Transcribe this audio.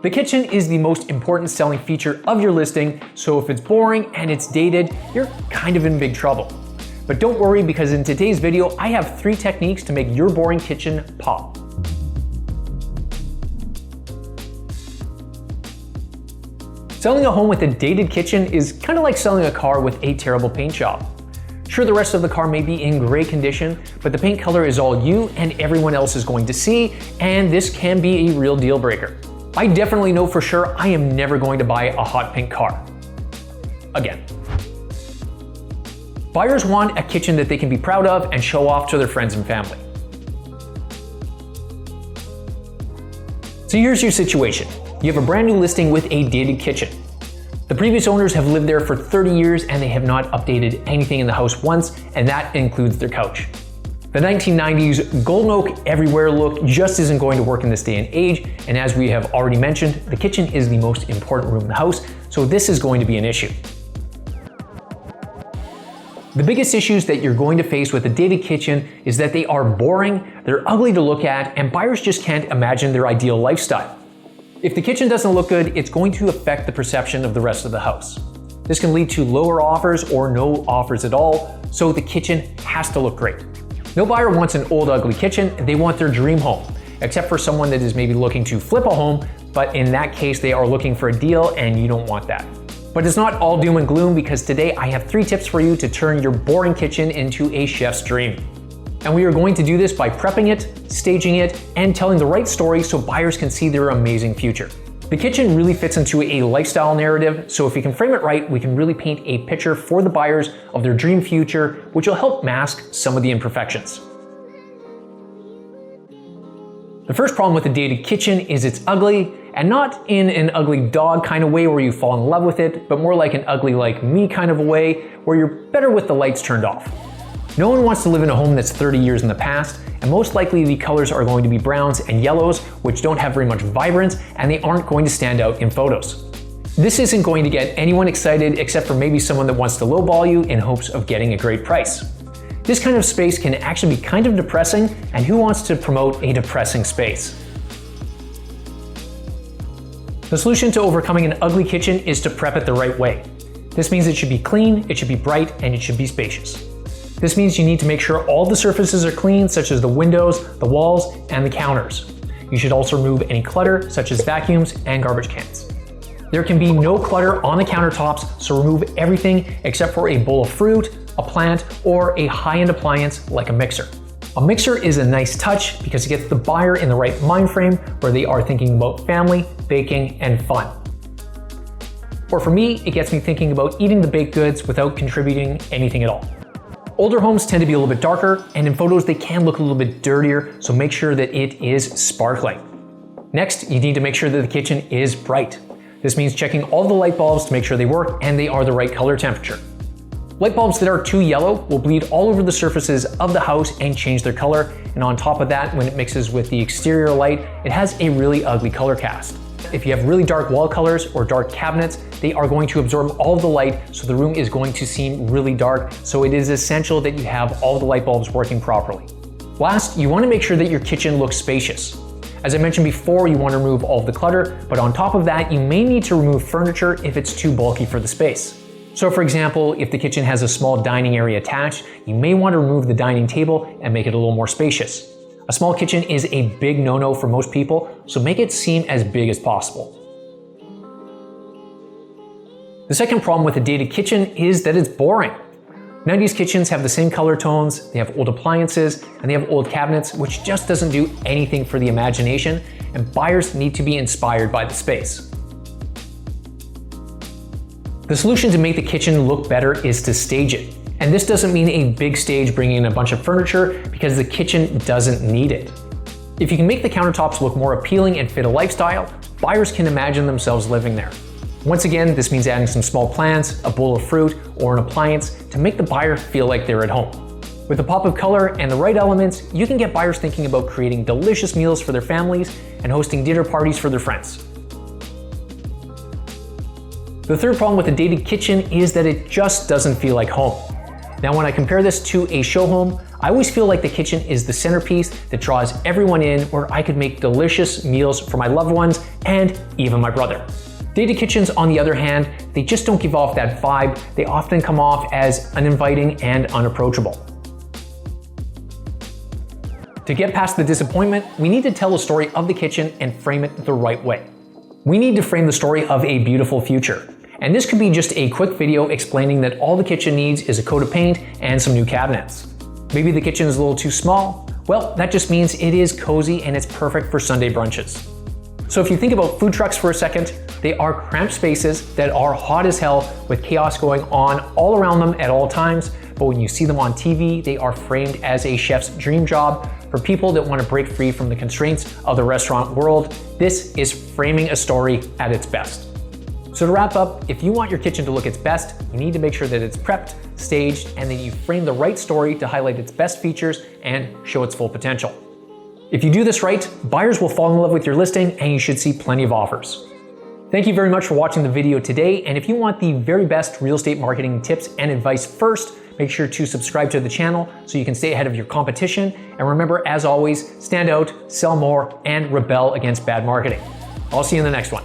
The kitchen is the most important selling feature of your listing, so if it's boring and it's dated, you're kind of in big trouble. But don't worry, because in today's video, I have 3 techniques to make your boring kitchen pop. Selling a home with a dated kitchen is kind of like selling a car with a terrible paint job. Sure, the rest of the car may be in great condition, but the paint color is all you and everyone else is going to see, and this can be a real deal breaker. I definitely know for sure I am never going to buy a hot pink car. Again. Buyers want a kitchen that they can be proud of and show off to their friends and family. So here's your situation. You have a brand new listing with a dated kitchen. The previous owners have lived there for 30 years and they have not updated anything in the house once, and that includes their couch. The 1990s golden oak everywhere look just isn't going to work in this day and age, and as we have already mentioned, the kitchen is the most important room in the house, so this is going to be an issue. The biggest issues that you're going to face with a dated kitchen is that they are boring, they're ugly to look at, and buyers just can't imagine their ideal lifestyle. If the kitchen doesn't look good, it's going to affect the perception of the rest of the house. This can lead to lower offers or no offers at all, so the kitchen has to look great. No buyer wants an old ugly kitchen, they want their dream home, except for someone that is maybe looking to flip a home, but in that case they are looking for a deal and you don't want that. But it's not all doom and gloom, because today I have 3 tips for you to turn your boring kitchen into a chef's dream. And we are going to do this by prepping it, staging it, and telling the right story so buyers can see their amazing future. The kitchen really fits into a lifestyle narrative, so if we can frame it right, we can really paint a picture for the buyers of their dream future, which will help mask some of the imperfections. The first problem with a dated kitchen is it's ugly, and not in an ugly dog kind of way where you fall in love with it, but more like an ugly like me kind of a way where you're better with the lights turned off. No one wants to live in a home that's 30 years in the past, and most likely the colors are going to be browns and yellows, which don't have very much vibrance, and they aren't going to stand out in photos. This isn't going to get anyone excited except for maybe someone that wants to lowball you in hopes of getting a great price. This kind of space can actually be kind of depressing, and who wants to promote a depressing space? The solution to overcoming an ugly kitchen is to prep it the right way. This means it should be clean, it should be bright, and it should be spacious. This means you need to make sure all the surfaces are clean, such as the windows, the walls, and the counters. You should also remove any clutter, such as vacuums and garbage cans. There can be no clutter on the countertops, so remove everything except for a bowl of fruit, a plant, or a high-end appliance like a mixer. A mixer is a nice touch because it gets the buyer in the right mind frame where they are thinking about family, baking, and fun. Or for me, it gets me thinking about eating the baked goods without contributing anything at all. Older homes tend to be a little bit darker, and in photos they can look a little bit dirtier, so make sure that it is sparkling. Next, you need to make sure that the kitchen is bright. This means checking all the light bulbs to make sure they work and they are the right color temperature. Light bulbs that are too yellow will bleed all over the surfaces of the house and change their color, and on top of that, when it mixes with the exterior light, it has a really ugly color cast. If you have really dark wall colors or dark cabinets, they are going to absorb all of the light, so the room is going to seem really dark, so it is essential that you have all the light bulbs working properly. Last, you want to make sure that your kitchen looks spacious. As I mentioned before, you want to remove all of the clutter, but on top of that, you may need to remove furniture if it's too bulky for the space. So for example, if the kitchen has a small dining area attached, you may want to remove the dining table and make it a little more spacious. A small kitchen is a big no-no for most people, so make it seem as big as possible. The second problem with a dated kitchen is that it's boring. 90s kitchens have the same color tones, they have old appliances, and they have old cabinets, which just doesn't do anything for the imagination, and buyers need to be inspired by the space. The solution to make the kitchen look better is to stage it. And this doesn't mean a big stage bringing in a bunch of furniture, because the kitchen doesn't need it. If you can make the countertops look more appealing and fit a lifestyle, buyers can imagine themselves living there. Once again, this means adding some small plants, a bowl of fruit, or an appliance to make the buyer feel like they're at home. With a pop of color and the right elements, you can get buyers thinking about creating delicious meals for their families and hosting dinner parties for their friends. The third problem with a dated kitchen is that it just doesn't feel like home. Now, when I compare this to a show home, I always feel like the kitchen is the centerpiece that draws everyone in, where I could make delicious meals for my loved ones and even my brother. Dated kitchens, on the other hand, they just don't give off that vibe. They often come off as uninviting and unapproachable. To get past the disappointment, we need to tell the story of the kitchen and frame it the right way. We need to frame the story of a beautiful future. And this could be just a quick video explaining that all the kitchen needs is a coat of paint and some new cabinets. Maybe the kitchen is a little too small. Well, that just means it is cozy and it's perfect for Sunday brunches. So if you think about food trucks for a second, they are cramped spaces that are hot as hell with chaos going on all around them at all times. But when you see them on TV, they are framed as a chef's dream job for people that want to break free from the constraints of the restaurant world. This is framing a story at its best. So to wrap up, if you want your kitchen to look its best, you need to make sure that it's prepped, staged, and that you frame the right story to highlight its best features and show its full potential. If you do this right, buyers will fall in love with your listing and you should see plenty of offers. Thank you very much for watching the video today, and if you want the very best real estate marketing tips and advice first, make sure to subscribe to the channel so you can stay ahead of your competition. And remember, as always, stand out, sell more, and rebel against bad marketing. I'll see you in the next one.